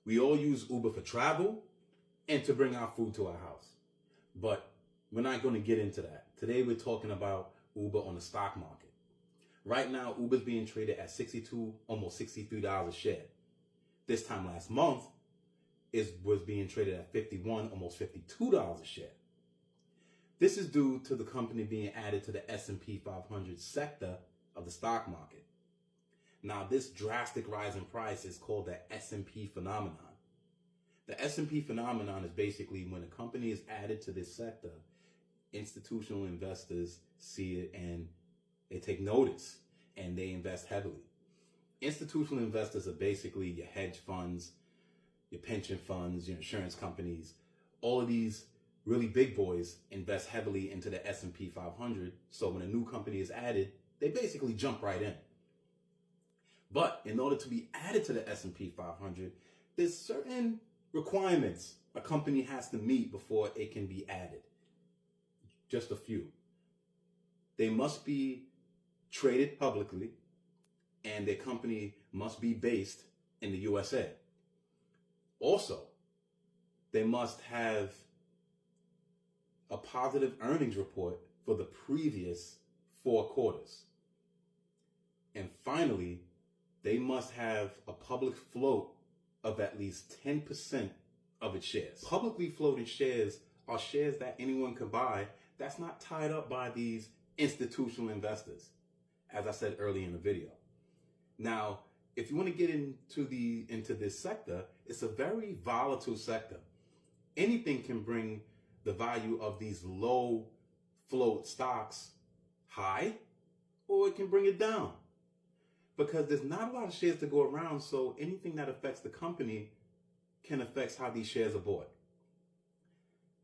We all use Uber for travel and to bring our food to our house. But we're not going to get into that. Today we're talking about Uber on the stock market. Right now, Uber's being traded at $62, almost $63 a share. This time last month, it was being traded at $51, almost $52 a share. This is due to the company being added to the S&P 500 sector of the stock market. Now, this drastic rise in price is called the S&P phenomenon. The S&P phenomenon is basically when a company is added to this sector, institutional investors see it and they take notice and they invest heavily. Institutional investors are basically your hedge funds, your pension funds, your insurance companies. All of these really big boys invest heavily into the S&P 500. So when a new company is added, they basically jump right in. But in order to be added to the S&P 500, there's certain requirements a company has to meet before it can be added. Just a few. They must be traded publicly, and their company must be based in the USA. Also, they must have a positive earnings report for the previous 4 quarters. And finally, they must have a public float of at least 10% of its shares. Publicly floated shares are shares that anyone can buy that's not tied up by these institutional investors, as I said earlier in the video. Now, if you want to get into this sector, it's a very volatile sector. Anything can bring the value of these low float stocks high, or it can bring it down. Because there's not a lot of shares to go around, so anything that affects the company can affect how these shares are bought.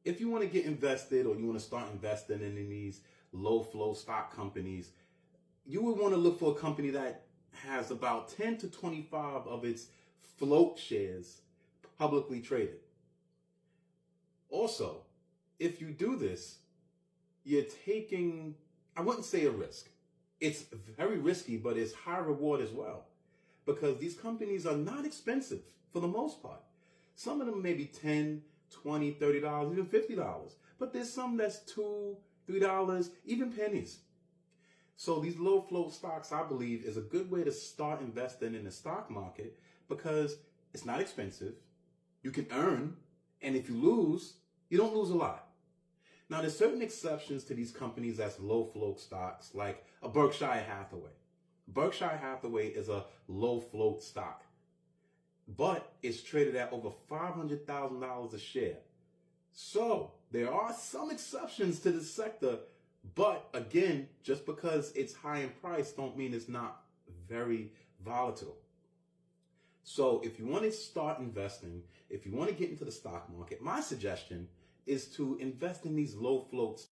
If you want to get invested or you want to start investing in these low flow stock companies, you would want to look for a company that has about 10 to 25 of its float shares publicly traded. Also, if you do this, you're taking, I wouldn't say a risk. It's very risky, but it's high reward as well, because these companies are not expensive for the most part. Some of them may be $10, $20, $30, even $50, but there's some that's $2, $3, even pennies. So these low float stocks, I believe, is a good way to start investing in the stock market because it's not expensive. You can earn, and if you lose, you don't lose a lot. Now, there's certain exceptions to these companies that's low float stocks, like a Berkshire Hathaway. Berkshire Hathaway is a low float stock, but it's traded at over $500,000 a share. So there are some exceptions to this sector, but again, just because it's high in price don't mean it's not very volatile. So if you want to start investing, if you want to get into the stock market, my suggestion is to invest in these low floats.